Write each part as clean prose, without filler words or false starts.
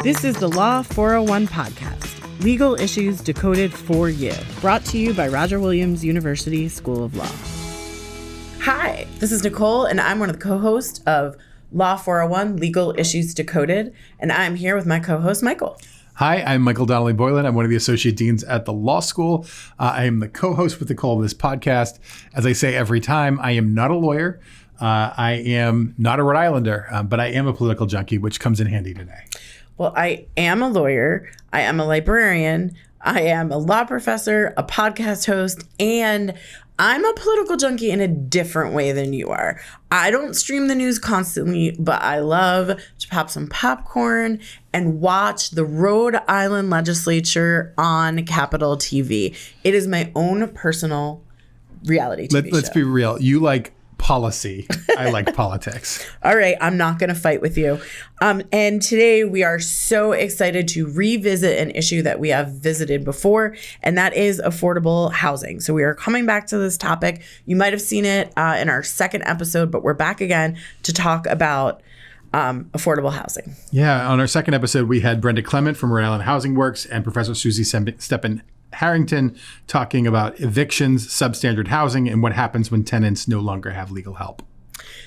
This is the Law 401 podcast, legal issues decoded for you, brought to you by Roger Williams University School of Law. Hi, this is Nicole, and I'm one of the co-hosts of Law 401, Legal Issues Decoded, and I'm here with my co-host, Michael. Hi, I'm Michael Donnelly Boylan. I'm one of the associate deans at the law school. I am the co-host with Nicole of this podcast. As I say every time, I am not a lawyer. I am not a Rhode Islander, but I am a political junkie, which comes in handy today. Well, I am a lawyer. I am a librarian. I am a law professor, a podcast host, and I'm a political junkie in a different way than you are. I don't stream the news constantly, but I love to pop some popcorn and watch the Rhode Island legislature on Capitol TV. It is my own personal reality TV show. Let's be real. You like policy. I like politics. All right, I'm not going to fight with you. And today we are so excited to revisit an issue that we have visited before, and that is affordable housing. So we are coming back to this topic. You might have seen it in our second episode, but we're back again to talk about affordable housing. Yeah, on our second episode, we had Brenda Clement from Rhode Island Housing Works and Professor Susie Steppen Harrington talking about evictions, substandard housing, and what happens when tenants no longer have legal help.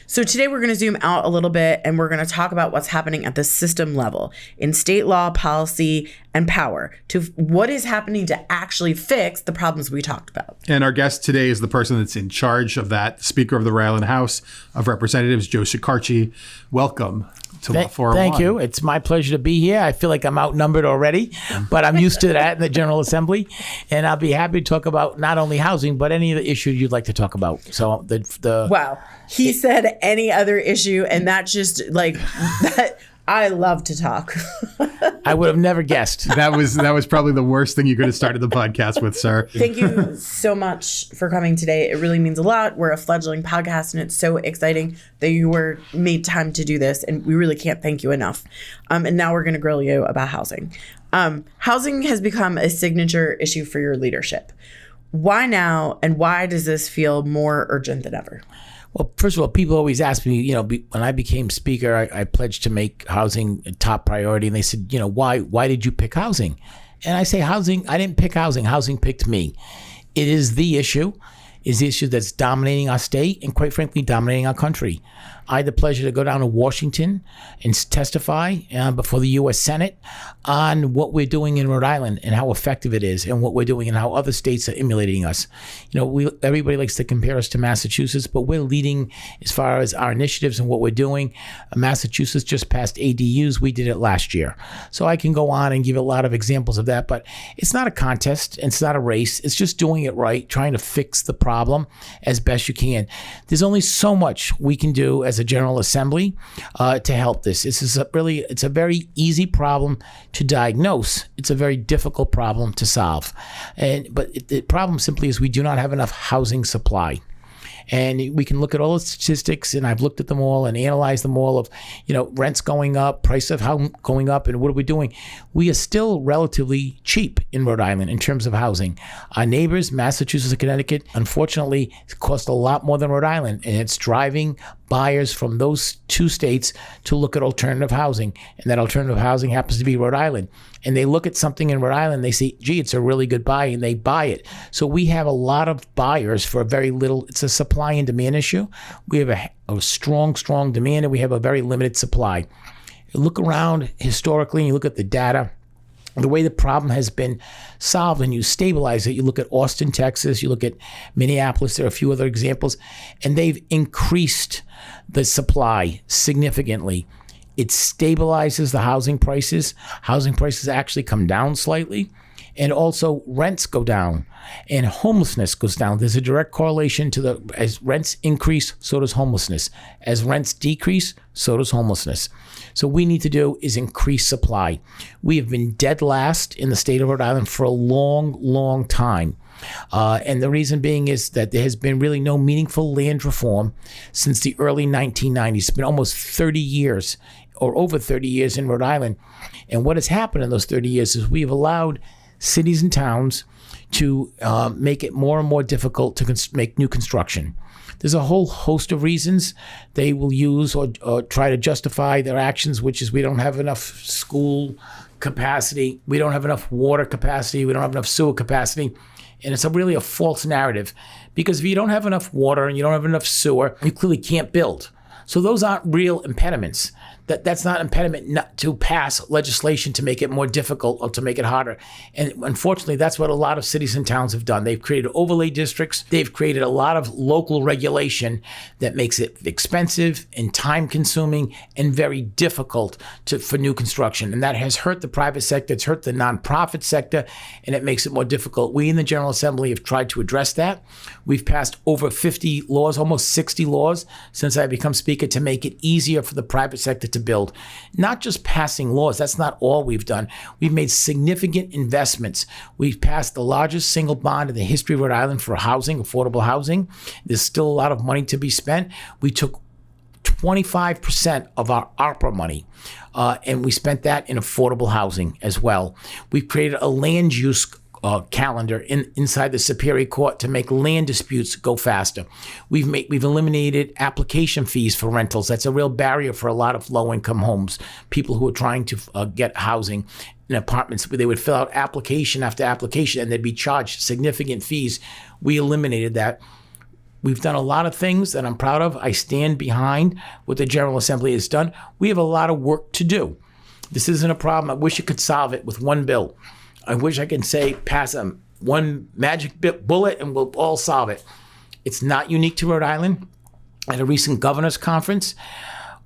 So today we're going to zoom out a little bit and we're going to talk about what's happening at the system level in state law, policy, and power to what is happening to actually fix the problems we talked about. And our guest today is the person that's in charge of that, Speaker of the Rhode Island House of Representatives, Joe Shekarchi. Welcome to Law 401. Thank you. It's my pleasure to be here. I feel like I'm outnumbered already, but I'm used to that in the General Assembly. And I'll be happy to talk about not only housing, but any of the issues you'd like to talk about. So Wow. He said any other issue, and that just like that. I love to talk. I would have never guessed. That was probably the worst thing you could have started the podcast with, sir. Thank you so much for coming today. It really means a lot. We're a fledgling podcast, and it's so exciting that you were made time to do this, and we really can't thank you enough. And now we're going to grill you about housing. Housing has become a signature issue for your leadership. Why now, and why does this feel more urgent than ever? Well, first of all, people always ask me, when I became speaker, I pledged to make housing a top priority. And they said, why did you pick housing? And I say housing, I didn't pick housing. Housing picked me. It is the issue that's dominating our state and, quite frankly, dominating our country. I had the pleasure to go down to Washington and testify before the U.S. Senate on what we're doing in Rhode Island and how effective it is and what we're doing and how other states are emulating us. Everybody likes to compare us to Massachusetts, but we're leading as far as our initiatives and what we're doing. Massachusetts just passed ADUs. We did it last year. So I can go on and give a lot of examples of that, but it's not a contest. It's not a race. It's just doing it right, trying to fix the problem as best you can. There's only so much we can do as a General Assembly to help this. It's a very easy problem to diagnose. It's a very difficult problem to solve. But the problem simply is we do not have enough housing supply. And we can look at all the statistics, and I've looked at them all and analyzed them all of, rents going up, price of housing going up, and what are we doing? We are still relatively cheap in Rhode Island in terms of housing. Our neighbors, Massachusetts and Connecticut, unfortunately, cost a lot more than Rhode Island, and it's driving buyers from those two states to look at alternative housing. And that alternative housing happens to be Rhode Island. And they look at something in Rhode Island, they say, gee, it's a really good buy, and they buy it. So we have a lot of buyers for very little. It's a supply and demand issue. We have a strong demand, and we have a very limited supply. You look around historically, and you look at the data, the way the problem has been solved, and you stabilize it. You look at Austin, Texas, you look at Minneapolis, there are a few other examples, and they've increased the supply significantly. It stabilizes the housing prices. Housing prices actually come down slightly, and also rents go down, and homelessness goes down. There's a direct correlation to as rents increase, so does homelessness. As rents decrease, so does homelessness. So what we need to do is increase supply. We have been dead last in the state of Rhode Island for a long time. And the reason being is that there has been really no meaningful land reform since the early 1990s. It's been almost 30 years or over 30 years in Rhode Island. And what has happened in those 30 years is we've allowed cities and towns to make it more and more difficult to make new construction. There's a whole host of reasons they will use or try to justify their actions, which is we don't have enough school capacity, we don't have enough water capacity, we don't have enough sewer capacity. And it's really a false narrative, because if you don't have enough water and you don't have enough sewer, you clearly can't build. So those aren't real impediments. That's not an impediment not to pass legislation to make it more difficult or to make it harder. And unfortunately, that's what a lot of cities and towns have done. They've created overlay districts. They've created a lot of local regulation that makes it expensive and time consuming and very difficult for new construction. And that has hurt the private sector. It's hurt the nonprofit sector, and it makes it more difficult. We in the General Assembly have tried to address that. We've passed over 50 laws, almost 60 laws since I become Speaker, to make it easier for the private sector to build. Not just passing laws, that's not all we've done. We've made significant investments. We've passed the largest single bond in the history of Rhode Island for housing, affordable housing. There's still a lot of money to be spent. We took 25% of our ARPA money, and we spent that in affordable housing as well. We've created a land use calendar inside the Superior Court to make land disputes go faster. We've eliminated application fees for rentals. That's a real barrier for a lot of low-income homes, people who are trying to get housing in apartments. They would fill out application after application and they'd be charged significant fees. We eliminated that. We've done a lot of things that I'm proud of. I stand behind what the General Assembly has done. We have a lot of work to do. This isn't a problem. I wish you could solve it with one bill. I wish I could say, pass one magic bullet and we'll all solve it. It's not unique to Rhode Island. At a recent governor's conference,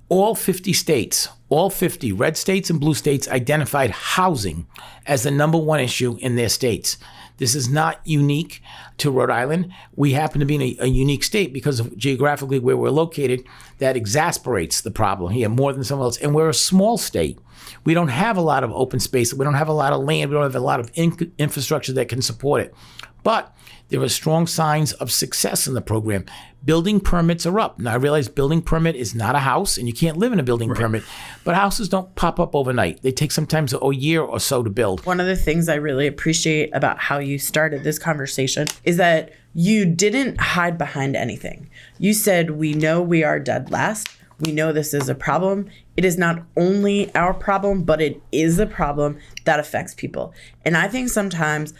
all 50 states, all 50 red states and blue states identified housing as the number one issue in their states. This is not unique to Rhode Island. We happen to be in a unique state because of geographically where we're located. That exasperates the problem here more than somewhere else. And we're a small state. We don't have a lot of open space. We don't have a lot of land. We don't have a lot of infrastructure that can support it. But there are strong signs of success in the program. Building permits are up. Now, I realize building permit is not a house, and you can't live in a building permit, but houses don't pop up overnight. They take sometimes a year or so to build. One of the things I really appreciate about how you started this conversation is that you didn't hide behind anything. You said, we know we are dead last. We know this is a problem. It is not only our problem, but it is a problem that affects people. And I think sometimes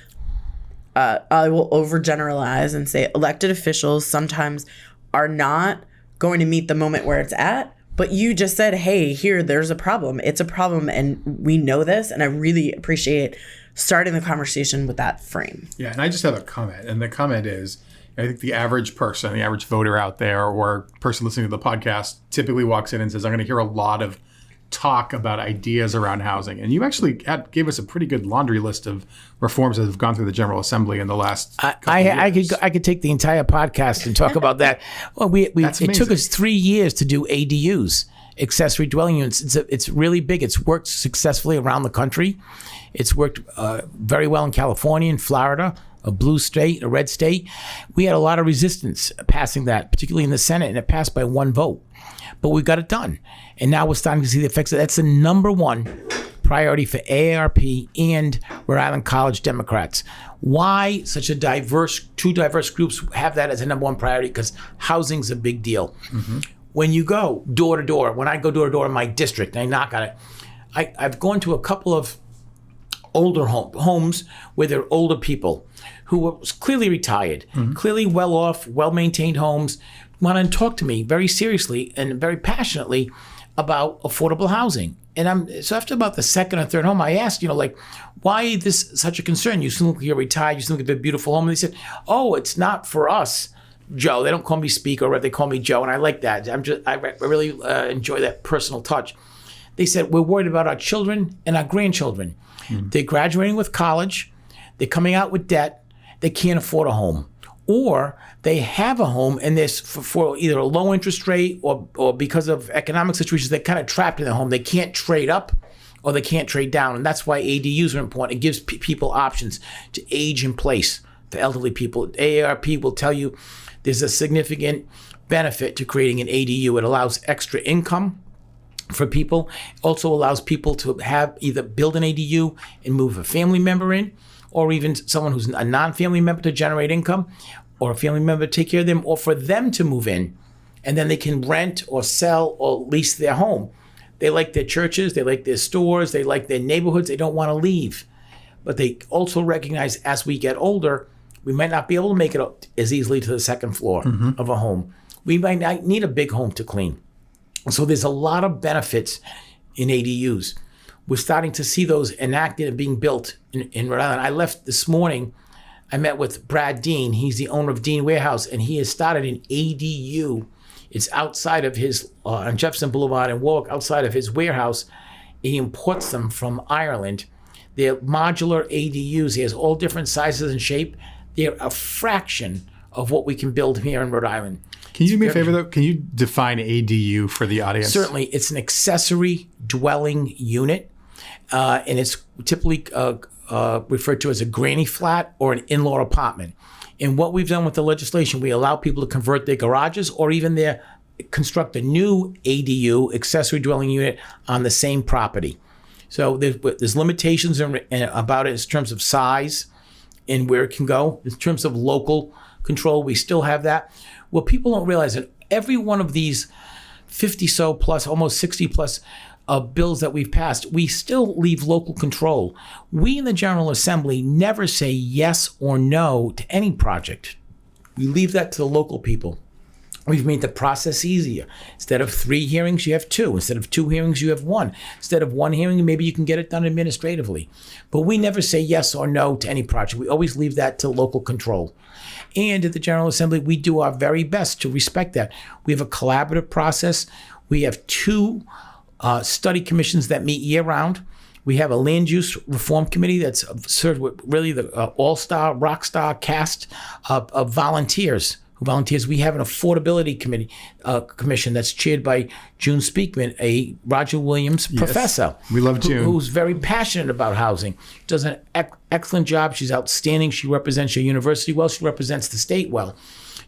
I will overgeneralize and say elected officials sometimes are not going to meet the moment where it's at. But you just said, hey, there's a problem. It's a problem. And we know this. And I really appreciate starting the conversation with that frame. Yeah. And I just have a comment. And the comment is, I think the average person, the average voter out there or person listening to the podcast typically walks in and says, I'm going to hear a lot of talk about ideas around housing. And you actually gave us a pretty good laundry list of reforms that have gone through the General Assembly in the last couple of years. I could take the entire podcast and talk about that. Well, it took us 3 years to do ADUs, accessory dwelling units. It's really big. It's worked successfully around the country. It's worked very well in California and Florida, a blue state, a red state. We had a lot of resistance passing that, particularly in the Senate, and it passed by one vote. But we got it done. And now we're starting to see the effects of that. That's the number one priority for AARP and Rhode Island College Democrats. Why such two diverse groups have that as a number one priority? Because housing's a big deal. Mm-hmm. When you go door to door, when I go door to door in my district and I knock on it, I've gone to a couple of older homes where there are older people who were clearly retired, clearly well off, well-maintained homes, want to talk to me very seriously and very passionately about affordable housing. And so after about the second or third home, I asked, why is this such a concern? You seem like you're retired, you seem like you have a beautiful home. And they said, oh, it's not for us, Joe. They don't call me Speaker, they call me Joe, and I like that. I really enjoy that personal touch. They said, we're worried about our children and our grandchildren. They're graduating with college, they're coming out with debt, they can't afford a home. Or they have a home and they're for either a low interest rate or because of economic situations, they're kind of trapped in the home. They can't trade up or they can't trade down. And that's why ADUs are important. It gives people options to age in place for elderly people. AARP will tell you there's a significant benefit to creating an ADU. It allows extra income for people. Also allows people to have either build an ADU and move a family member in, or even someone who's a non-family member to generate income. or a family member to take care of them, or for them to move in, and then they can rent or sell or lease their home. They like their churches, they like their stores, they like their neighborhoods, they don't want to leave. But they also recognize as we get older, we might not be able to make it up as easily to the second floor of a home. We might not need a big home to clean. So there's a lot of benefits in ADUs. We're starting to see those enacted and being built in Rhode Island. I left this morning, I met with Brad Dean. He's the owner of Dean Warehouse, and he has started an ADU. It's outside of his, on Jefferson Boulevard in Warwick, outside of his warehouse. He imports them from Ireland. They're modular ADUs. He has all different sizes and shape. They're a fraction of what we can build here in Rhode Island. Can you do me a favor, though? Can you define ADU for the audience? Certainly. It's an accessory dwelling unit, and it's typically referred to as a granny flat or an in-law apartment. And what we've done with the legislation, we allow people to convert their garages or even construct a new ADU, accessory dwelling unit, on the same property. So there's limitations about it in terms of size and where it can go. In terms of local control, we still have that. What people don't realize is that every one of these 50 so plus, almost 60 plus bills that we've passed, we still leave local control. We in the General Assembly never say yes or no to any project. We leave that to the local people. We've made the process easier. Instead of 3 hearings, you have 2. Instead of 2 hearings, you have 1. Instead of 1 hearing, maybe you can get it done administratively. But we never say yes or no to any project. We always leave that to local control. And at the General Assembly, we do our very best to respect that. We have a collaborative process. We have 2 study commissions that meet year-round. We have a land use reform committee that's served with really the all-star, rock star cast of volunteers. We have an affordability commission that's chaired by June Speakman, a Roger Williams professor. We love June. Who's very passionate about housing. Does an excellent job. She's outstanding. She represents your university well. She represents the state well.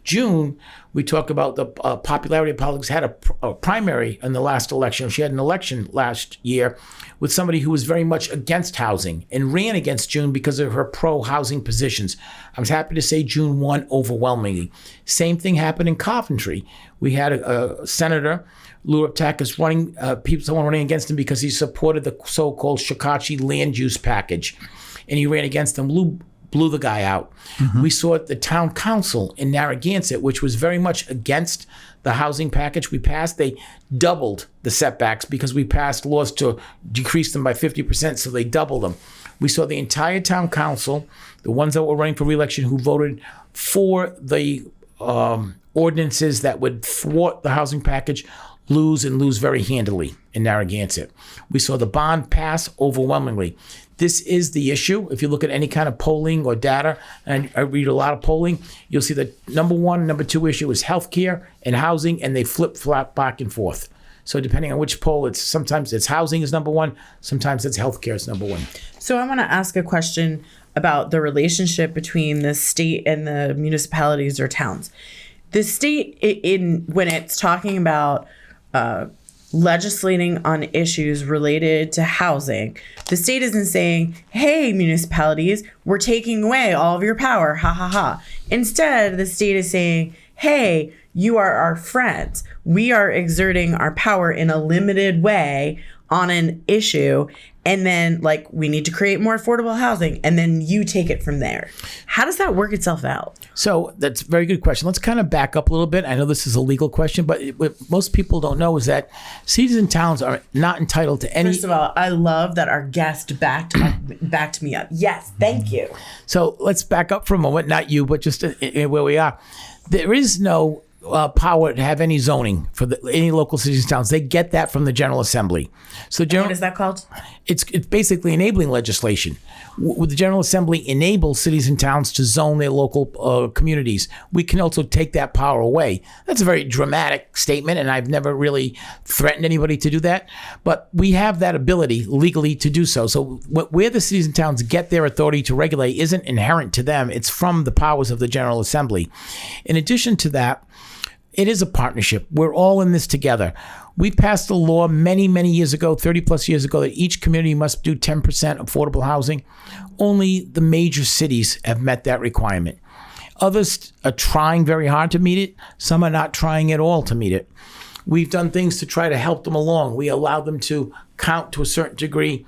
June, we talk about the popularity of politics. Had a primary in the last election. She had an election last year with somebody who was very much against housing and ran against June because of her pro-housing positions. I was happy to say June won overwhelmingly. Same thing happened in Coventry. We had a senator, Lou Reptakis, someone running against him because he supported the so-called Shekarchi land use package, and he ran against him. Lou blew the guy out. We saw the town council in Narragansett, which was very much against the housing package we passed. They doubled the setbacks because we passed laws to decrease them by 50%, so they doubled them. We saw the entire town council, the ones that were running for re-election, who voted for the ordinances that would thwart the housing package, lose very handily in Narragansett. We saw the bond pass overwhelmingly. This is the issue. If you look at any kind of polling or data, and I read a lot of polling, you'll see the number 1, number 2 issue is healthcare and housing, and they flip-flop back and forth. So depending on which poll, sometimes it's housing is number 1, sometimes it's healthcare is number 1. So I want to ask a question about the relationship between the state and the municipalities or towns. The state, when it's talking about legislating on issues related to housing, the state isn't saying, hey, municipalities, we're taking away all of your power, ha ha ha. Instead, the state is saying, hey, you are our friends. We are exerting our power in a limited way on an issue. And then, we need to create more affordable housing. And then you take it from there. How does that work itself out? So that's a very good question. Let's kind of back up a little bit. I know this is a legal question, but what most people don't know is that cities and towns are not entitled to any... First of all, I love that our guest backed me up. Yes, thank you. So let's back up for a moment. Not you, but just where we are. There is no power to have any zoning for any local cities and towns. They get that from the General Assembly. So what is that called? It's basically enabling legislation. The General Assembly enables cities and towns to zone their local communities. We can also take that power away. That's a very dramatic statement, and I've never really threatened anybody to do that. But we have that ability legally to do so. So where the cities and towns get their authority to regulate isn't inherent to them. It's from the powers of the General Assembly. In addition to that, it is a partnership. We're all in this together. We passed a law many, many years ago, 30 plus years ago, that each community must do 10% affordable housing. Only the major cities have met that requirement. Others are trying very hard to meet it. Some are not trying at all to meet it. We've done things to try to help them along. We allow them to count to a certain degree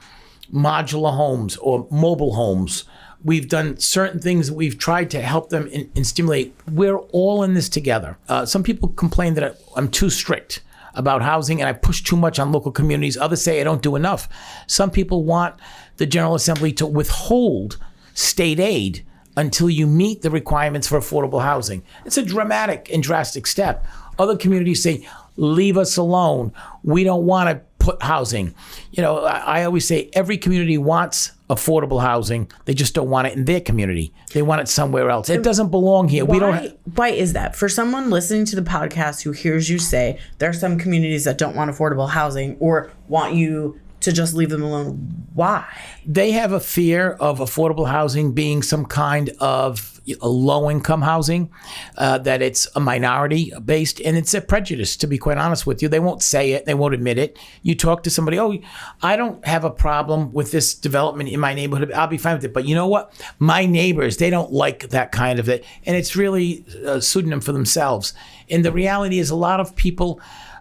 modular homes or mobile homes. We've done certain things that we've tried to help them and stimulate. We're all in this together. Some people complain that I'm too strict about housing and I push too much on local communities. Others say I don't do enough. Some people want the General Assembly to withhold state aid until you meet the requirements for affordable housing. It's a dramatic and drastic step. Other communities say, leave us alone. We don't want to put housing. I always say every community wants affordable housing. They just don't want it in their community. They want it somewhere else. It doesn't belong here. Why is that? For someone listening to the podcast who hears you say there are some communities that don't want affordable housing or want you to just leave them alone, why? They have a fear of affordable housing being some kind of a low-income housing, that it's a minority-based, and it's a prejudice, to be quite honest with you. They won't say it. They won't admit it. You talk to somebody, I don't have a problem with this development in my neighborhood. I'll be fine with it. But you know what? My neighbors, they don't like that kind of it. And it's really a pseudonym for themselves. And the reality is a lot of people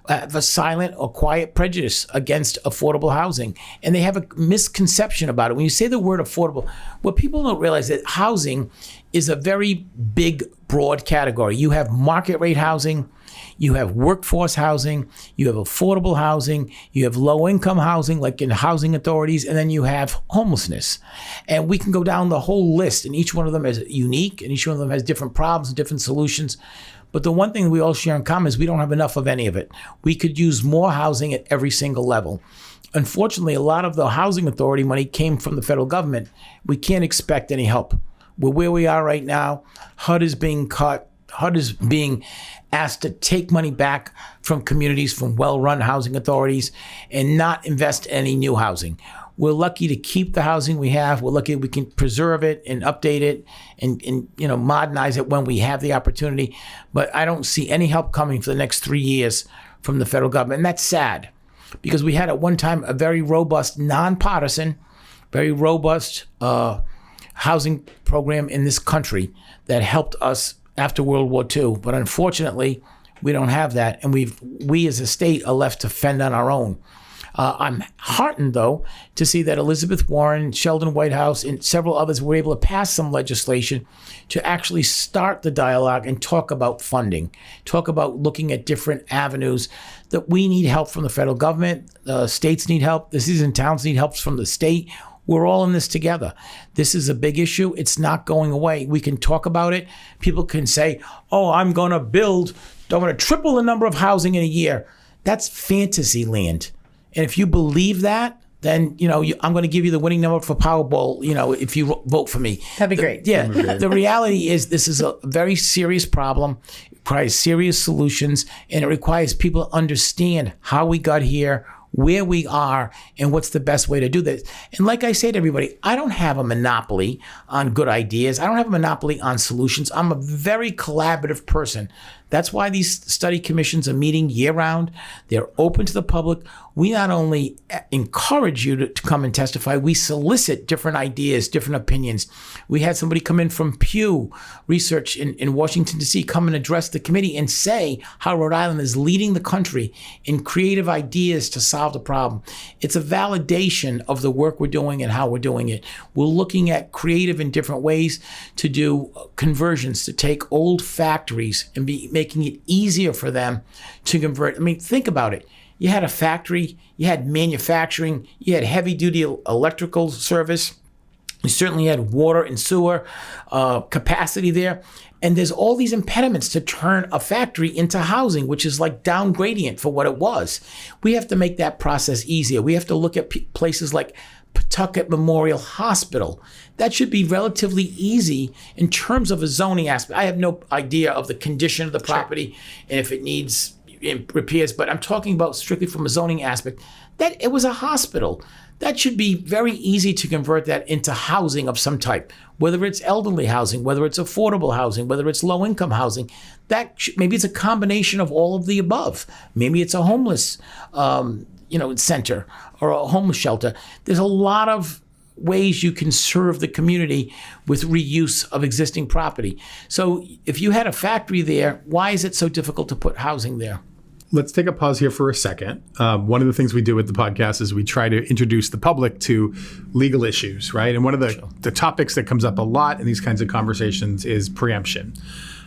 have a silent or quiet prejudice against affordable housing. And they have a misconception about it. When you say the word affordable, what people don't realize is that housing is a very big, broad category. You have market rate housing, you have workforce housing, you have affordable housing, you have low income housing, like in housing authorities, and then you have homelessness. And we can go down the whole list, and each one of them is unique, and each one of them has different problems and different solutions. But the one thing we all share in common is we don't have enough of any of it. We could use more housing at every single level. Unfortunately, a lot of the housing authority money came from the federal government. We can't expect any help. We're where we are right now. HUD is being cut. HUD is being asked to take money back from communities, from well-run housing authorities, and not invest in any new housing. We're lucky to keep the housing we have. We're lucky we can preserve it and update it and modernize it when we have the opportunity. But I don't see any help coming for the next 3 years from the federal government. And that's sad, because we had at one time a very robust, nonpartisan, very robust housing program in this country that helped us after World War II. But unfortunately, we don't have that. And we as a state are left to fend on our own. I'm heartened, though, to see that Elizabeth Warren, Sheldon Whitehouse, and several others were able to pass some legislation to actually start the dialogue and talk about funding, talk about looking at different avenues. That we need help from the federal government, states need help, the cities and towns need help from the state. We're all in this together. This is a big issue. It's not going away. We can talk about it. People can say, I'm going to triple the number of housing in a year. That's fantasy land. And if you believe that, then, I'm going to give you the winning number for Powerball, if you vote for me. That'd be great. Yeah. The reality is this is a very serious problem. It requires serious solutions, and it requires people to understand how we got here, where we are, and what's the best way to do this. And like I say to everybody, I don't have a monopoly on good ideas. I don't have a monopoly on solutions. I'm a very collaborative person. That's why these study commissions are meeting year-round. They're open to the public. We not only encourage you to come and testify, we solicit different ideas, different opinions. We had somebody come in from Pew Research in Washington, D.C., come and address the committee and say how Rhode Island is leading the country in creative ideas to solve the problem. It's a validation of the work we're doing and how we're doing it. We're looking at creative and different ways to do conversions, to take old factories and making it easier for them to convert. I mean, think about it. You had a factory, you had manufacturing, you had heavy-duty electrical service, you certainly had water and sewer capacity there, and there's all these impediments to turn a factory into housing, which is like down gradient for what it was. We have to make that process easier. We have to look at places like Pawtucket Memorial Hospital. That should be relatively easy in terms of a zoning aspect. I have no idea of the condition of the property and if it needs repairs, but I'm talking about strictly from a zoning aspect. That it was a hospital. That should be very easy to convert that into housing of some type, whether it's elderly housing, whether it's affordable housing, whether it's low-income housing. Maybe it's a combination of all of the above. Maybe it's a homeless center or a homeless shelter. There's a lot of ways you can serve the community with reuse of existing property. So if you had a factory there, why is it so difficult to put housing there? Let's take a pause here for a second. One of the things we do with the podcast is we try to introduce the public to legal issues, right? And one of the topics that comes up a lot in these kinds of conversations is preemption.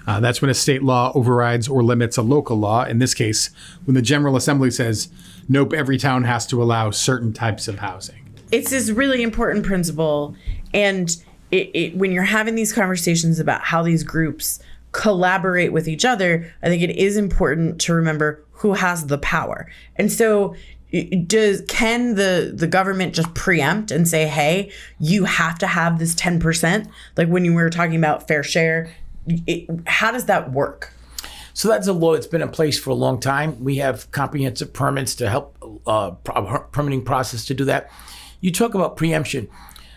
That's when a state law overrides or limits a local law. In this case, when the General Assembly says, nope, every town has to allow certain types of housing. It's this really important principle. And when you're having these conversations about how these groups collaborate with each other, I think it is important to remember who has the power. And so can the government just preempt and say, hey, you have to have this 10%? Like when you were talking about fair share, how does that work? So that's a law that's been in place for a long time. We have comprehensive permits to help permitting process to do that. You talk about preemption.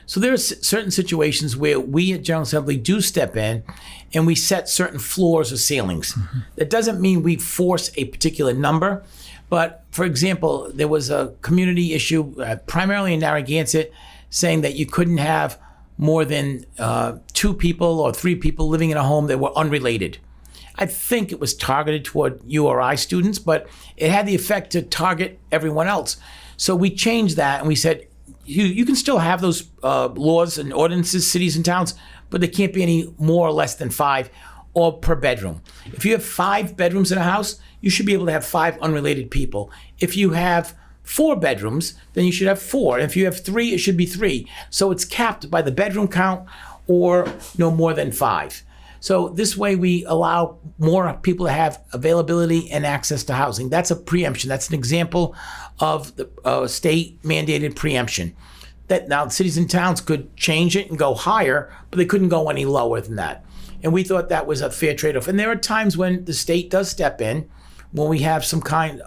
So there are certain situations where we at General Assembly do step in and we set certain floors or ceilings. Mm-hmm. That doesn't mean we force a particular number, but for example, there was a community issue, primarily in Narragansett, saying that you couldn't have more than 2 people or 3 people living in a home that were unrelated. I think it was targeted toward URI students, but it had the effect to target everyone else. So we changed that and we said, you can still have those laws and ordinances, cities and towns, but there can't be any more or less than 5 or per bedroom. If you have 5 bedrooms in a house, you should be able to have 5 unrelated people. If you have 4 bedrooms, then you should have 4. And if you have 3, it should be 3. So it's capped by the bedroom count or no more than 5. So this way we allow more people to have availability and access to housing. That's a preemption. That's an example of the state mandated preemption. That now cities and towns could change it and go higher, but they couldn't go any lower than that. And we thought that was a fair trade-off. And there are times when the state does step in, when we have some kinds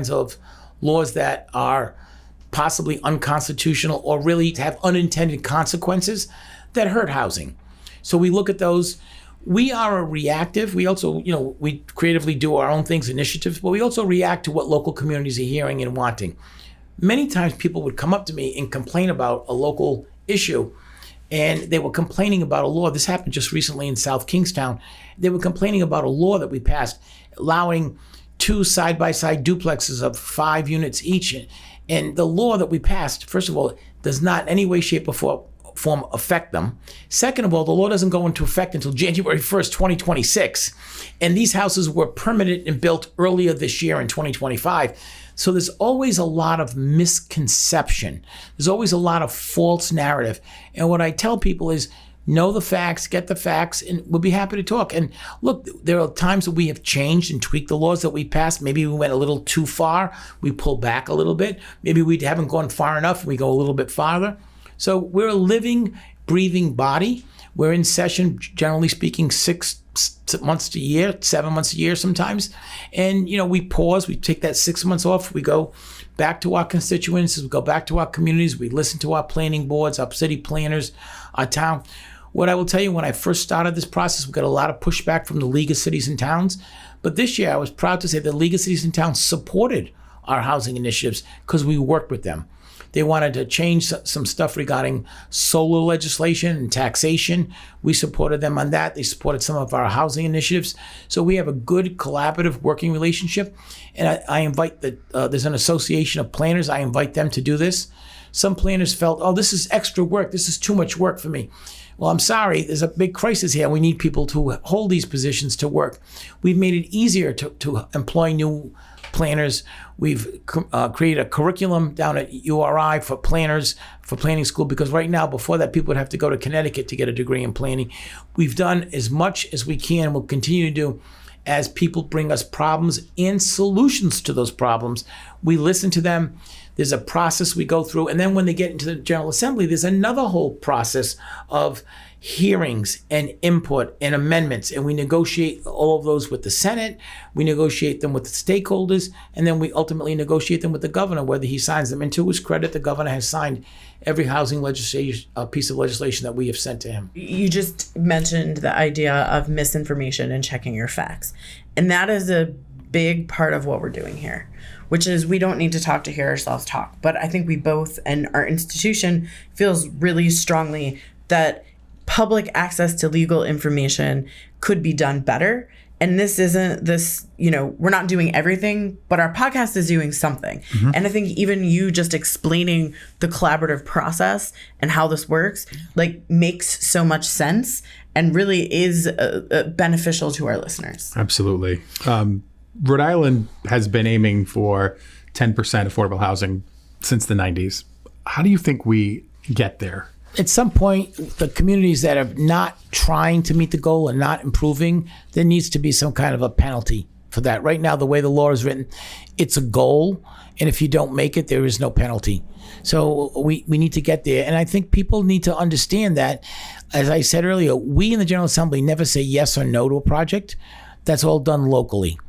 of laws that are possibly unconstitutional or really have unintended consequences that hurt housing. So we look at those. We are a reactive. We also, we creatively do our own things, initiatives, but we also react to what local communities are hearing and wanting. Many times people would come up to me and complain about a local issue, and they were complaining about a law. This happened just recently in South Kingstown. They were complaining about a law that we passed allowing 2 side-by-side duplexes of 5 units each. And the law that we passed, first of all, does not in any way, shape, or form affect them. Second of all, the law doesn't go into effect until January 1st, 2026. And these houses were permitted and built earlier this year in 2025. So there's always a lot of misconception. There's always a lot of false narrative. And what I tell people is, know the facts, get the facts, and we'll be happy to talk. And look, there are times that we have changed and tweaked the laws that we passed. Maybe we went a little too far. We pull back a little bit. Maybe we haven't gone far enough. We go a little bit farther. So we're a living, breathing body. We're in session, generally speaking, 6 months a year, 7 months a year sometimes. And, we pause, we take that 6 months off, we go back to our constituents, we go back to our communities, we listen to our planning boards, our city planners, our town. What I will tell you, when I first started this process, we got a lot of pushback from the League of Cities and Towns. But this year, I was proud to say the League of Cities and Towns supported our housing initiatives because we worked with them. They wanted to change some stuff regarding solar legislation and taxation. We supported them on that. They supported some of our housing initiatives. So we have a good collaborative working relationship. And I invite there's an association of planners. I invite them to do this. Some planners felt, oh, this is extra work. This is too much work for me. Well, I'm sorry, there's a big crisis here. We need people to hold these positions to work. We've made it easier to employ new planners. We've created a curriculum down at URI for planners, for planning school, because right now, before that, people would have to go to Connecticut to get a degree in planning. We've done as much as we can, we'll continue to do, as people bring us problems and solutions to those problems. We listen to them. There's a process we go through. And then when they get into the General Assembly, there's another whole process of hearings and input and amendments. And we negotiate all of those with the Senate. We negotiate them with the stakeholders. And then we ultimately negotiate them with the governor, whether he signs them. And to his credit, the governor has signed every housing legislation, piece of legislation that we have sent to him. You just mentioned the idea of misinformation and checking your facts. And that is a big part of what we're doing here. which is we don't need to talk to hear ourselves talk. But I think we both, and our institution feels really strongly that public access to legal information could be done better. And this isn't this, we're not doing everything, but our podcast is doing something. Mm-hmm. And I think even you just explaining the collaborative process and how this works, makes so much sense and really is beneficial to our listeners. Absolutely. Rhode Island has been aiming for 10% affordable housing since the 90s. How do you think we get there? At some point, the communities that are not trying to meet the goal and not improving, there needs to be some kind of a penalty for that. Right now, the way the law is written, it's a goal. And if you don't make it, there is no penalty. So we need to get there. And I think people need to understand that, as I said earlier, we in the General Assembly never say yes or no to a project. That's all done locally.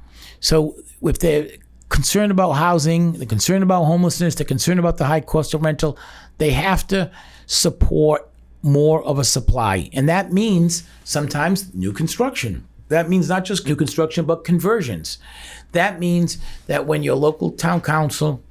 So if they're concerned about housing, they're concerned about homelessness, they're concerned about the high cost of rental, they have to support more of a supply. And that means sometimes new construction. That means not just new construction, but conversions. That means that when your local town council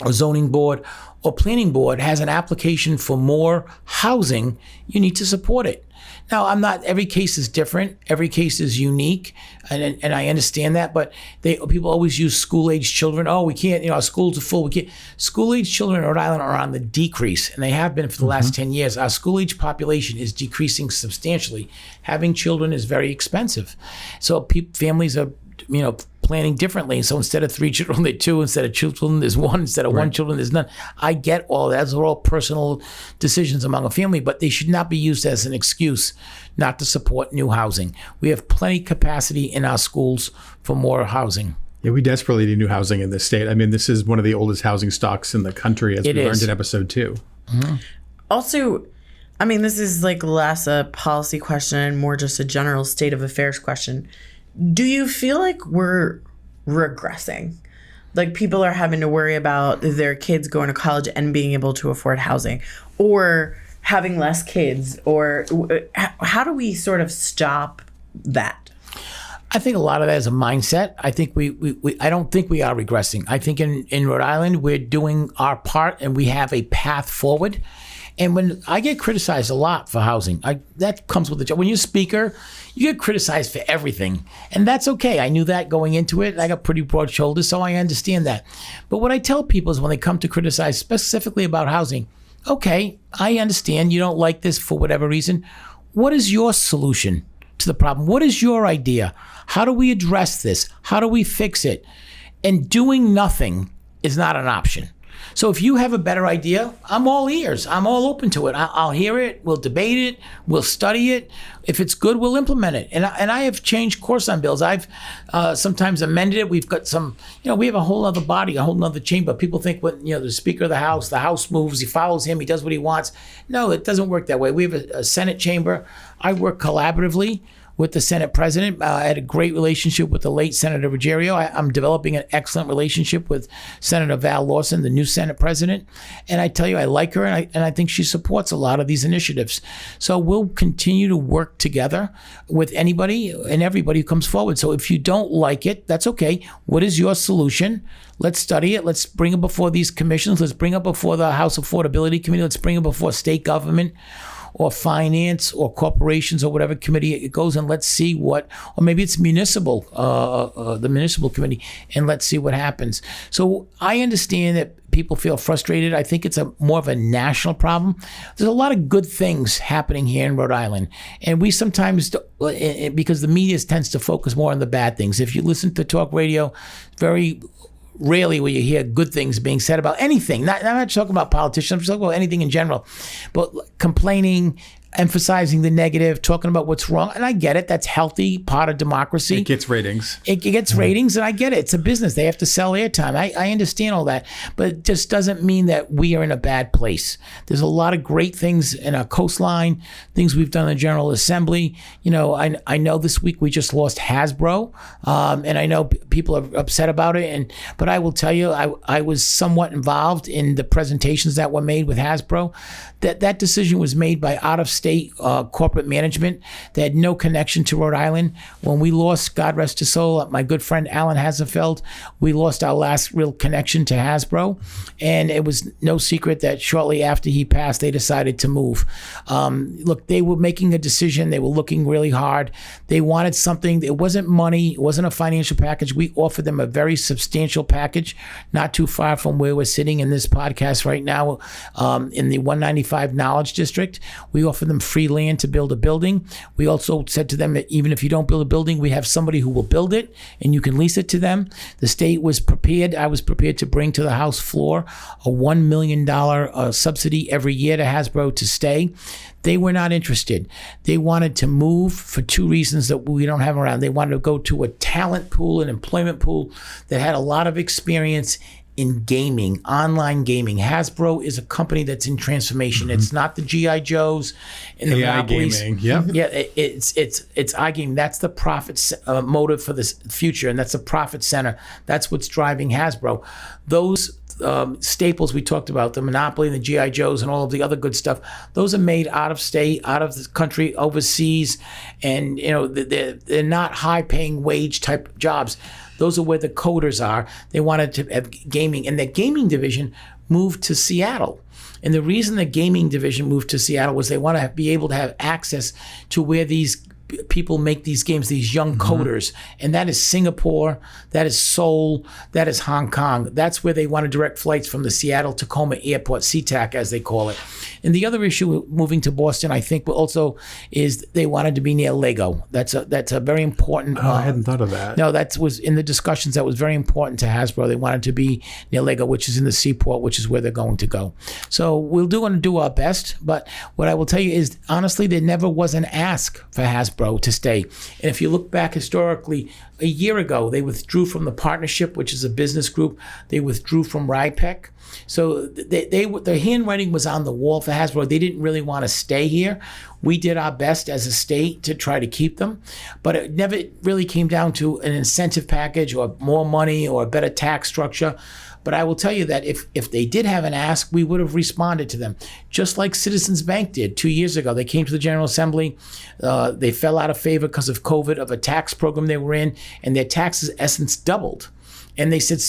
or zoning board or planning board has an application for more housing, you need to support it. Now, every case is different. Every case is unique. And I understand that, but people always use school-age children. Oh, we can't, our schools are full. We can't. School-age children in Rhode Island are on the decrease, and they have been for the last 10 years. Our school-age population is decreasing substantially. Having children is very expensive. So families are, planning differently. So instead of 3 children, there's 2. Instead of 2 children, there's 1. Instead of 1 children, there's none. I get all that. Those are all personal decisions among a family, but they should not be used as an excuse not to support new housing. We have plenty capacity in our schools for more housing. Yeah, we desperately need new housing in this state. I mean, this is one of the oldest housing stocks in the country, as we learned in episode 2. Mm-hmm. Also, this is less a policy question and more just a general state of affairs question. Do you feel like we're regressing? People are having to worry about their kids going to college and being able to afford housing, or having less kids, or how do we sort of stop that? I think a lot of that is a mindset. I think I don't think we are regressing. I think in Rhode Island, we're doing our part and we have a path forward. And when I get criticized a lot for housing, that comes with the job. When you're speaker, you get criticized for everything. And that's okay. I knew that going into it. I got pretty broad shoulders, so I understand that. But what I tell people is when they come to criticize specifically about housing, okay, I understand you don't like this for whatever reason. What is your solution to the problem? What is your idea? How do we address this? How do we fix it? And doing nothing is not an option. So if you have a better idea, I'm all ears. I'm all open to it. I'll hear it. We'll debate it. We'll study it. If it's good, we'll implement it. And I have changed course on bills. I've sometimes amended it. We've got some, we have a whole other body, a whole other chamber. People think when, the Speaker of the House moves, he follows him, he does what he wants. No, it doesn't work that way. We have a Senate chamber. I work collaboratively with the Senate president. I had a great relationship with the late Senator Ruggiero. I'm developing an excellent relationship with Senator Val Lawson, the new Senate president. And I tell you, I like her, and I think she supports a lot of these initiatives. So we'll continue to work together with anybody and everybody who comes forward. So if you don't like it, that's okay. What is your solution? Let's study it. Let's bring it before these commissions. Let's bring it before the House Affordability Committee. Let's bring it before state government or finance or corporations or whatever committee it goes, and let's see or maybe it's municipal, the municipal committee, and let's see what happens. So I understand that people feel frustrated. I think it's more of a national problem. There's a lot of good things happening here in Rhode Island, and we sometimes, because the media tends to focus more on the bad things. If you listen to talk radio, very rarely will you hear good things being said about anything. I'm not talking about politicians. I'm just talking about anything in general. But complaining, emphasizing the negative, talking about what's wrong. And I get it. That's healthy, part of democracy. It gets ratings. It gets ratings, and I get it. It's a business. They have to sell airtime. I understand all that. But it just doesn't mean that we are in a bad place. There's a lot of great things in our coastline, things we've done in the General Assembly. I know this week we just lost HASBRO, and I know people are upset about it. But I will tell you, I was somewhat involved in the presentations that were made with HASBRO. That decision was made by out-of-state state corporate management. They had no connection to Rhode Island. When we lost, God rest his soul, my good friend Alan Hasenfeld, we lost our last real connection to Hasbro. And it was no secret that shortly after he passed, they decided to move. Look, they were making a decision. They were looking really hard. They wanted something. It wasn't money. It wasn't a financial package. We offered them a very substantial package, not too far from where we're sitting in this podcast right now, in the 195 Knowledge District. We offered them free land to build a building. We also said to them that even if you don't build a building, we have somebody who will build it and you can lease it to them. The state was prepared. I was prepared to bring to the House floor a $1 million subsidy every year to Hasbro to stay. They were not interested. They wanted to move for two reasons that we don't have around. They wanted to go to a talent pool, an employment pool that had a lot of experience in gaming, online gaming. Hasbro is a company that's in transformation. It's not the G.I. Joes and the AI Monopolies. gaming, yep. Yeah, it's iGaming. That's the profit motive for the future, and that's the profit center. That's what's driving Hasbro. Those staples we talked about, the Monopoly and the G.I. Joes and all of the other good stuff, those are made out of state, out of the country, overseas, and they're not high-paying wage type jobs. Those are where the coders are. They wanted to have gaming, and their gaming division moved to Seattle. And the reason the gaming division moved to Seattle was they want to be able to have access to where these people make these games, these young coders. And that is Singapore, that is Seoul, that is Hong Kong. That's where they want to direct flights from the Seattle-Tacoma Airport, SeaTac as they call it. And the other issue moving to Boston, I think also is they wanted to be near Lego. That's a very important. I hadn't thought of that. No, that was in the discussions. That was very important to Hasbro. They wanted to be near Lego, which is in the seaport, which is where they're going to go. So we'll do our best. But what I will tell you is, honestly, there never was an ask for Hasbro to stay. And if you look back historically, a year ago, they withdrew from the partnership, which is a business group. They withdrew from RIPEC. So their handwriting was on the wall for Hasbro. They didn't really want to stay here. We did our best as a state to try to keep them, but it never really came down to an incentive package or more money or a better tax structure. But I will tell you that if they did have an ask, we would have responded to them, just like Citizens Bank did 2 years ago. They came to the General Assembly. They fell out of favor because of COVID, of a tax program they were in, and their taxes, essence, doubled. And they said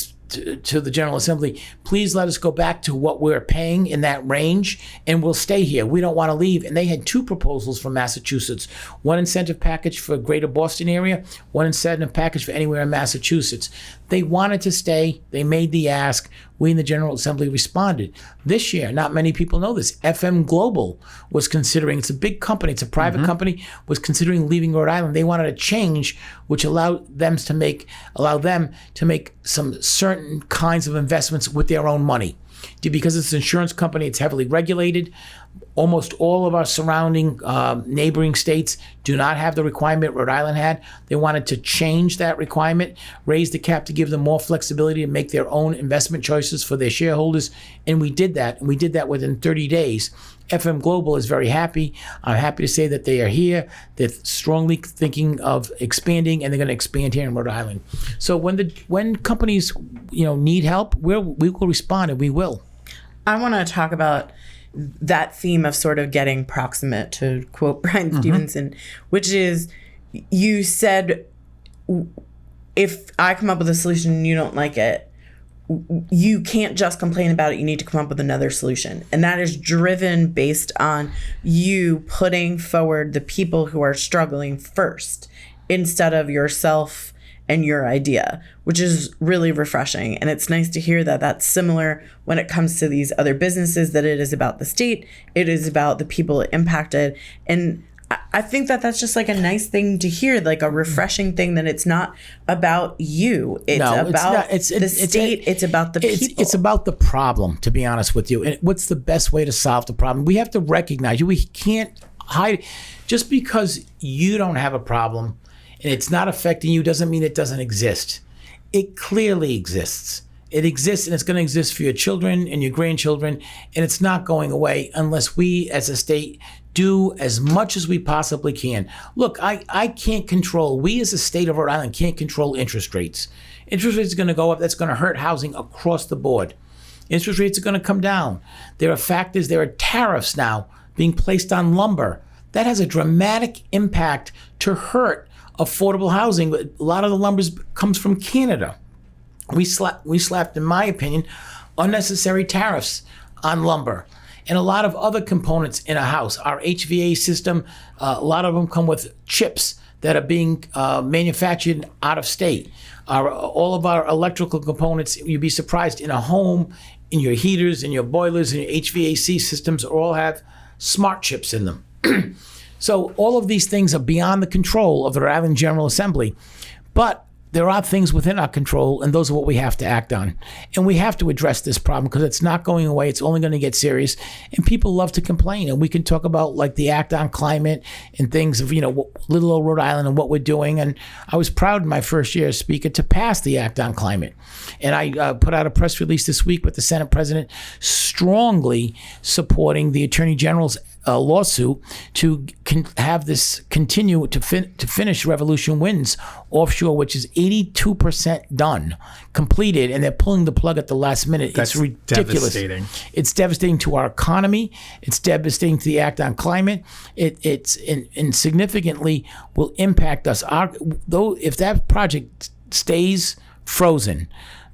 to the General Assembly, please let us go back to what we're paying in that range, and we'll stay here. We don't want to leave. And they had two proposals from Massachusetts, one incentive package for greater Boston area, one incentive package for anywhere in Massachusetts. They wanted to stay. They made the ask. We in the General Assembly responded. This year, not many people know this, FM Global was considering, it's a big company, it's a private company, was considering leaving Rhode Island. They wanted a change which allowed them to make some certain kinds of investments with their own money. Because it's an insurance company, it's heavily regulated. Almost all of our surrounding neighboring states do not have the requirement Rhode Island had. They wanted to change that requirement, raise the cap to give them more flexibility to make their own investment choices for their shareholders. And we did that. And we did that within 30 days. FM Global is very happy. I'm happy to say that they are here. They're strongly thinking of expanding, and they're going to expand here in Rhode Island. So when companies need help, we will respond, and we will. I want to talk about that theme of sort of getting proximate, to quote Brian Stevenson, which is, you said, if I come up with a solution and you don't like it, you can't just complain about it. You need to come up with another solution. And that is driven based on you putting forward the people who are struggling first instead of yourself and your idea, which is really refreshing. And it's nice to hear that that's similar when it comes to these other businesses, that it is about the state, it is about the people impacted. And I think that that's just like a nice thing to hear, like a refreshing thing, that it's not about you. It's about the state. It's about the people. It's about the problem, to be honest with you. And what's the best way to solve the problem? We have to recognize it. We can't hide. Just because you don't have a problem and it's not affecting you doesn't mean it doesn't exist. It clearly exists. It exists, and it's going to exist for your children and your grandchildren, and it's not going away unless we as a state do as much as we possibly can. Look, I can't control, we as a state of Rhode Island can't control interest rates. Interest rates are going to go up. That's going to hurt housing across the board. Interest rates are going to come down. There are factors, there are tariffs now being placed on lumber. That has a dramatic impact to hurt affordable housing. A lot of the lumber comes from Canada. We slapped, in my opinion, unnecessary tariffs on lumber and a lot of other components in a house. Our HVAC system, a lot of them come with chips that are being manufactured out of state. All of our electrical components, you'd be surprised, in a home, in your heaters, in your boilers, in your HVAC systems, all have smart chips in them. So all of these things are beyond the control of the Rhode Island General Assembly. But there are things within our control, and those are what we have to act on. And we have to address this problem because it's not going away. It's only going to get serious. And people love to complain. And we can talk about like the Act on Climate and things of, little old Rhode Island and what we're doing. And I was proud in my first year as Speaker to pass the Act on Climate. And I put out a press release this week with the Senate President strongly supporting the Attorney General's lawsuit to have this continue to finish Revolution Winds offshore, which is 82% done, completed, and they're pulling the plug at the last minute. That's it's ridiculous. devastating. It's devastating to our economy. It's devastating to the Act on Climate. It's significantly will impact us. If that project stays frozen,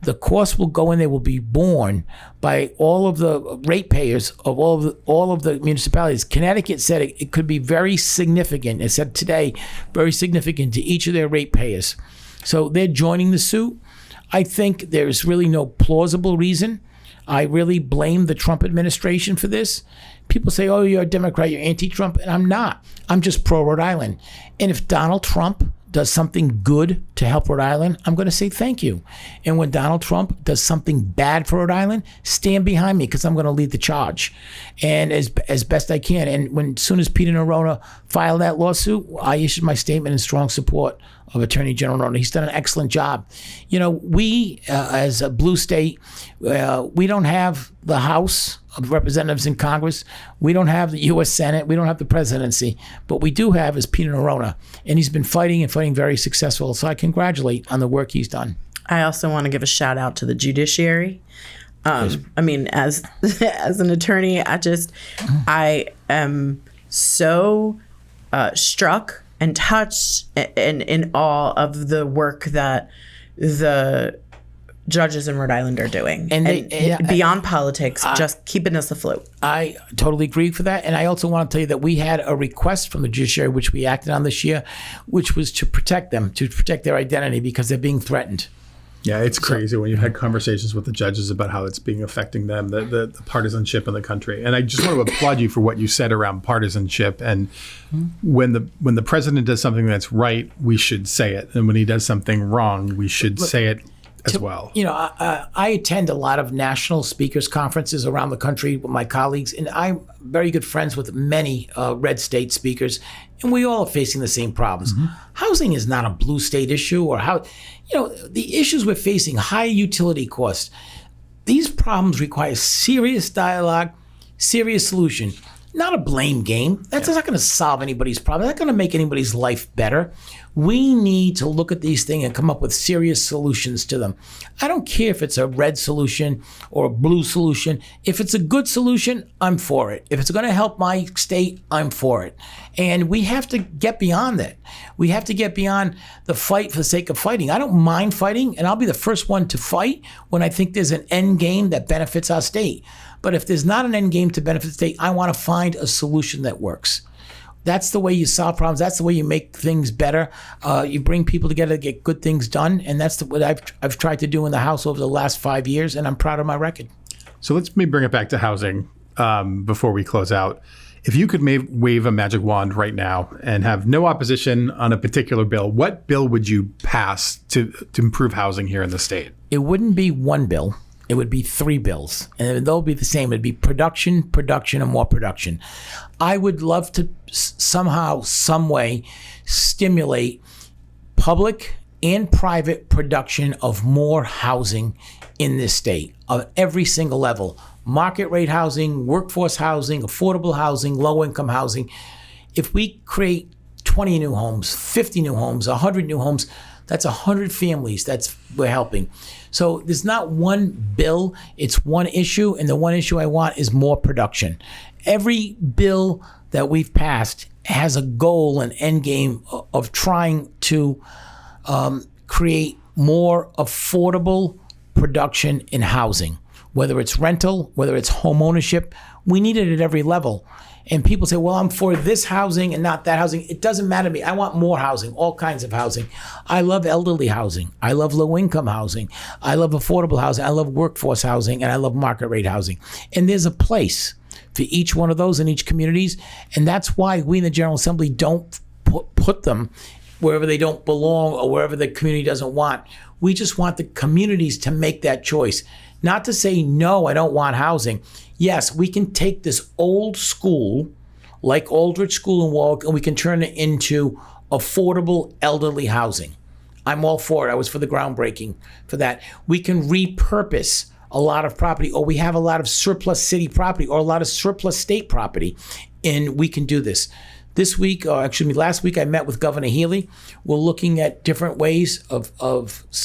the cost will go in. They will be borne by all of the ratepayers of all of the municipalities. Connecticut said it could be very significant. It said today, very significant to each of their ratepayers. So they're joining the suit. I think there's really no plausible reason. I really blame the Trump administration for this. People say, oh, you're a Democrat, you're anti-Trump, and I'm not. I'm just pro-Rhode Island. And if Donald Trump does something good to help Rhode Island, I'm going to say thank you. And when Donald Trump does something bad for Rhode Island, stand behind me because I'm going to lead the charge, and as best I can. And as soon as Peter Nerona filed that lawsuit, I issued my statement in strong support of Attorney General Nerona. He's done an excellent job. We, as a blue state, we don't have the House of Representatives in Congress. We don't have the U.S. Senate. We don't have the presidency. But we do have is Peter Nerona. And he's been fighting very successful. So I congratulate on the work he's done. I also want to give a shout out to the judiciary. As an attorney, I am so struck and touched and in awe of the work that the judges in Rhode Island are doing, and beyond politics, just keeping us afloat. I totally agree for that. And I also want to tell you that we had a request from the judiciary, which we acted on this year, which was to protect them, to protect their identity because they're being threatened. Yeah, it's crazy when you had conversations with the judges about how it's affecting them, the partisanship in the country. And I just want to applaud you for what you said around partisanship. And when the president does something that's right, we should say it. And when he does something wrong, we should say it as well. I attend a lot of national speakers conferences around the country with my colleagues, and I'm very good friends with many red state speakers, and we all are facing the same problems. Mm-hmm. Housing is not a blue state issue, or the issues we're facing, high utility costs. These problems require serious dialogue, serious solution, not a blame game. That's not going to solve anybody's problem. That's not going to make anybody's life better. We need to look at these things and come up with serious solutions to them. I don't care if it's a red solution or a blue solution. If it's a good solution, I'm for it. If it's going to help my state, I'm for it. And we have to get beyond that. We have to get beyond the fight for the sake of fighting. I don't mind fighting, and I'll be the first one to fight when I think there's an end game that benefits our state. But if there's not an end game to benefit the state, I want to find a solution that works. That's the way you solve problems. That's the way you make things better. You bring people together to get good things done, and that's what I've tried to do in the House over the last 5 years, and I'm proud of my record. So let me bring it back to housing before we close out. If you could wave a magic wand right now and have no opposition on a particular bill, what bill would you pass to improve housing here in the state? It wouldn't be one bill. It would be 3 bills, and they'll be the same. It'd be production, and more production. I would love to somehow, some way, stimulate public and private production of more housing in this state, of every single level. Market rate housing, workforce housing, affordable housing, low-income housing. If we create 20 new homes, 50 new homes, 100 new homes, That's 100 families we're helping. So there's not one bill, it's one issue, and the one issue I want is more production. Every bill that we've passed has a goal, an end game of trying to create more affordable production in housing, whether it's rental, whether it's home ownership. We need it at every level. And people say, well, I'm for this housing and not that housing. It doesn't matter to me. I want more housing, all kinds of housing. I love elderly housing. I love low income housing. I love affordable housing. I love workforce housing, and I love market rate housing. And there's a place for each one of those in each communities. And that's why we in the General Assembly don't put them wherever they don't belong or wherever the community doesn't want. We just want the communities to make that choice. Not to say, no, I don't want housing. Yes, we can take this old school, like Aldrich School in Warwick, and we can turn it into affordable elderly housing. I'm all for it. I was for the groundbreaking for that. We can repurpose a lot of property, or we have a lot of surplus city property or a lot of surplus state property, and we can do this. This week, or actually last week, I met with Governor Healy. We're looking at different ways of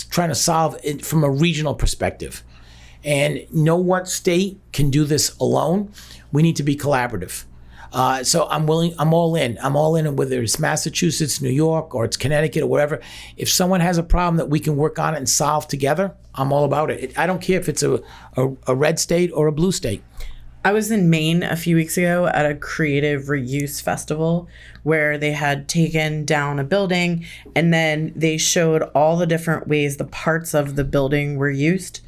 trying to solve it from a regional perspective. And no one state can do this alone. We need to be collaborative. So I'm all in. I'm all in, whether it's Massachusetts, New York, or it's Connecticut or whatever. If someone has a problem that we can work on it and solve together, I'm all about it. I don't care if it's a red state or a blue state. I was in Maine a few weeks ago at a creative reuse festival where they had taken down a building and then they showed all the different ways the parts of the building were used.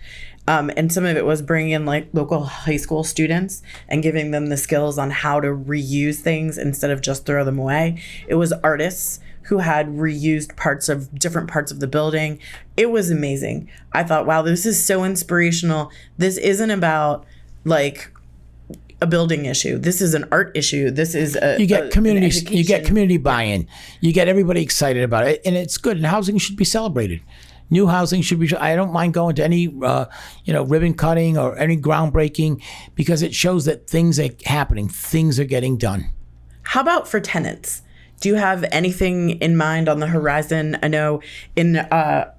And some of it was bringing in like local high school students and giving them the skills on how to reuse things instead of just throw them away. It was artists who had reused different parts of the building. It was amazing. I thought, wow, this is so inspirational. This isn't about like a building issue. This is an art issue. This is you get community buy-in. You get everybody excited about it, and it's good. And housing should be celebrated. New housing should be. I don't mind going to any, ribbon cutting or any groundbreaking, because it shows that things are happening. Things are getting done. How about for tenants? Do you have anything in mind on the horizon? I know in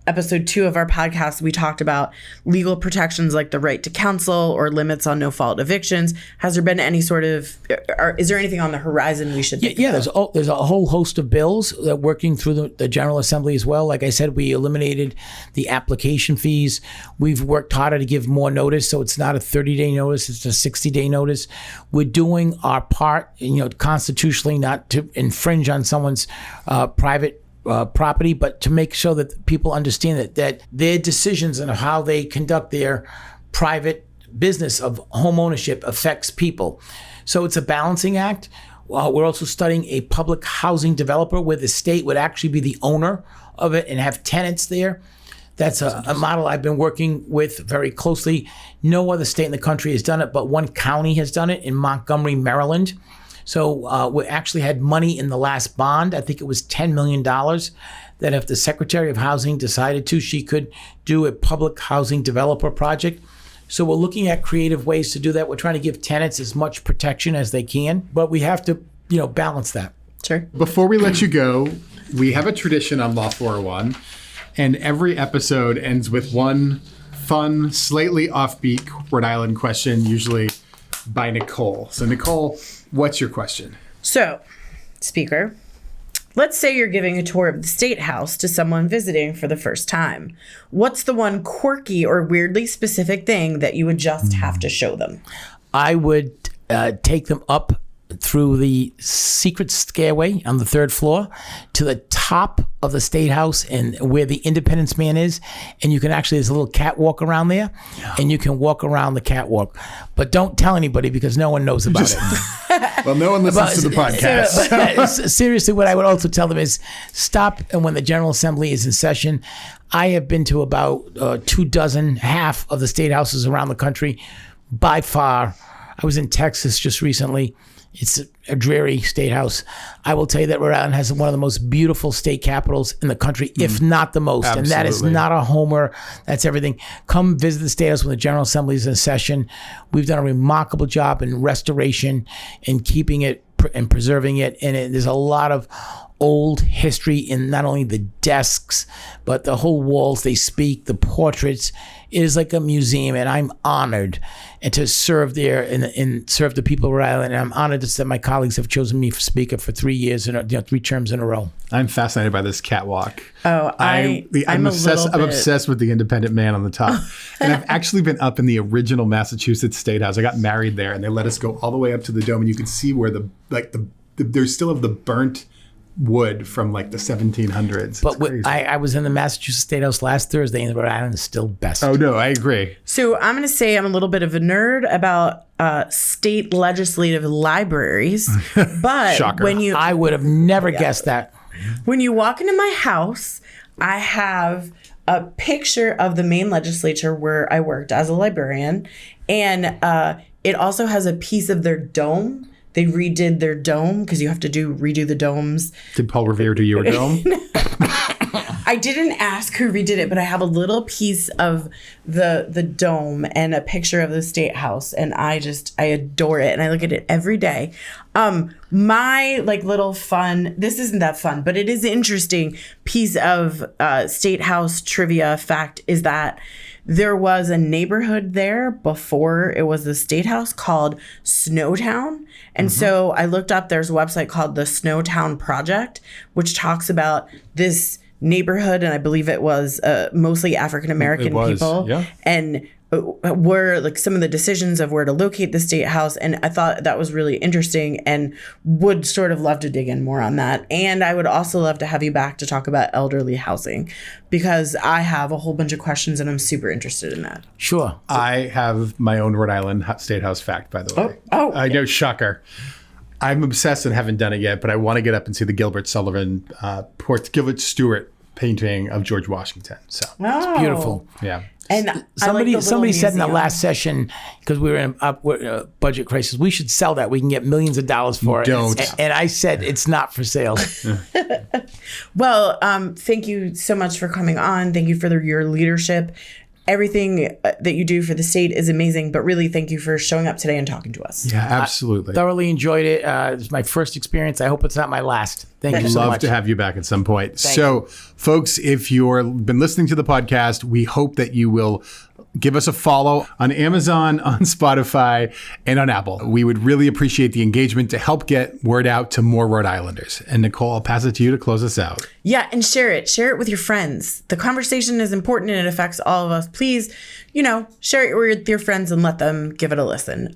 episode 2 of our podcast, we talked about legal protections like the right to counsel or limits on no-fault evictions. Has there been any sort of, or is there anything on the horizon we should think about? There's a whole host of bills that are working through the General Assembly as well. Like I said, we eliminated the application fees. We've worked harder to give more notice, so it's not a 30-day notice, it's a 60-day notice. We're doing our part, constitutionally, not to infringe on someone's private property, but to make sure that people understand that their decisions and how they conduct their private business of home ownership affects people. So it's a balancing act. We're also studying a public housing developer where the state would actually be the owner of it and have tenants there. That's a model I've been working with very closely. No other state in the country has done it, but one county has done it in Montgomery, Maryland. So we actually had money in the last bond. I think it was $10 million that if the Secretary of Housing decided to, she could do a public housing developer project. So we're looking at creative ways to do that. We're trying to give tenants as much protection as they can, but we have to, balance that. Sure. Before we let you go, we have a tradition on Law 401, and every episode ends with one fun, slightly offbeat Rhode Island question, usually by Nicole. So Nicole, what's your question? So, Speaker, let's say you're giving a tour of the State House to someone visiting for the first time. What's the one quirky or weirdly specific thing that you would just have to show them? I would take them up through the secret stairway on the 3rd floor to the top of the State House and where the Independence Man is. And you can there's a little catwalk around there, and you can walk around the catwalk. But don't tell anybody because no one knows about it. Well, no one listens to the podcast. Seriously, what I would also tell them is stop. And when the General Assembly is in session, I have been to about 24 half of the State Houses around the country. By far, I was in Texas just recently. It's a dreary state house. I will tell you that Rhode Island has one of the most beautiful state capitals in the country, if not the most. Absolutely. And that is not a homer. That's everything. Come visit the State House when the General Assembly is in session. We've done a remarkable job in restoration and keeping it and preserving it. And there's a lot of old history in not only the desks, but the whole walls. They speak, the portraits. It is like a museum, and I'm honored and to serve there and serve the people of Rhode Island. And I'm honored that my colleagues have chosen me for speaker for 3 years and 3 terms in a row. I'm fascinated by this catwalk. Oh, I'm obsessed with the independent man on the top. And I've actually been up in the original Massachusetts State House. I got married there, and they let us go all the way up to the dome, and you can see where there's still have the burnt wood from like the 1700s. But I was in the Massachusetts State House last Thursday, and Rhode Island is still best. Oh, no, I agree. So I'm going to say I'm a little bit of a nerd about state legislative libraries. But Shocker. I would have never guessed that. When you walk into my house, I have a picture of the main legislature where I worked as a librarian. And it also has a piece of their dome. They redid their dome because you have to redo the domes. Did Paul Revere do your dome? I didn't ask who redid it, but I have a little piece of the dome and a picture of the State House, and I adore it, and I look at it every day. My little fun, this isn't that fun, but it is an interesting piece of State House trivia fact is that there was a neighborhood there before it was the State House called Snowtown. And so I looked up, there's a website called the Snowtown Project, which talks about this neighborhood. And I believe it was mostly African-American people. Yeah. And were some of the decisions of where to locate the State House. And I thought that was really interesting and would sort of love to dig in more on that. And I would also love to have you back to talk about elderly housing because I have a whole bunch of questions and I'm super interested in that. Sure. I have my own Rhode Island State House fact, by the way. Oh. I know, shocker. I'm obsessed and haven't done it yet, but I want to get up and see the Gilbert Gilbert Stewart painting of George Washington. So It's beautiful. Yeah. And somebody said in the last session, because we were in a budget crisis, we should sell that. We can get millions of dollars for it. Don't. And I said it's not for sale. Well, thank you so much for coming on. Thank you for your leadership. Everything that you do for the state is amazing, but really thank you for showing up today and talking to us. Yeah, absolutely. I thoroughly enjoyed it. It's my first experience. I hope it's not my last. Thank you so much. Love to have you back at some point. Thank you. Folks, if you've been listening to the podcast, we hope that you will give us a follow on Amazon, on Spotify, and on Apple. We would really appreciate the engagement to help get word out to more Rhode Islanders. And Nicole, I'll pass it to you to close us out. Yeah, and share it. Share it with your friends. The conversation is important and it affects all of us. Please, share it with your friends and let them give it a listen.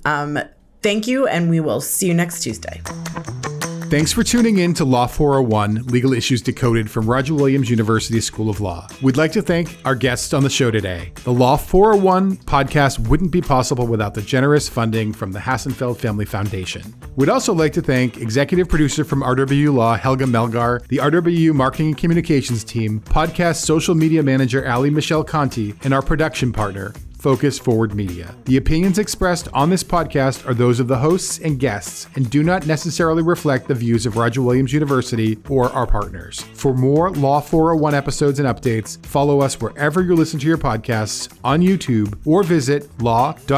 Thank you, and we will see you next Tuesday. Thanks for tuning in to Law 401, Legal Issues Decoded from Roger Williams University School of Law. We'd like to thank our guests on the show today. The Law 401 podcast wouldn't be possible without the generous funding from the Hassenfeld Family Foundation. We'd also like to thank executive producer from RWU Law, Helga Melgar, the RWU Marketing and Communications team, podcast social media manager, Ali Michelle Conti, and our production partner, Focus Forward Media. The opinions expressed on this podcast are those of the hosts and guests and do not necessarily reflect the views of Roger Williams University or our partners. For more Law 401 episodes and updates, follow us wherever you listen to your podcasts on YouTube or visit law.rwu.edu.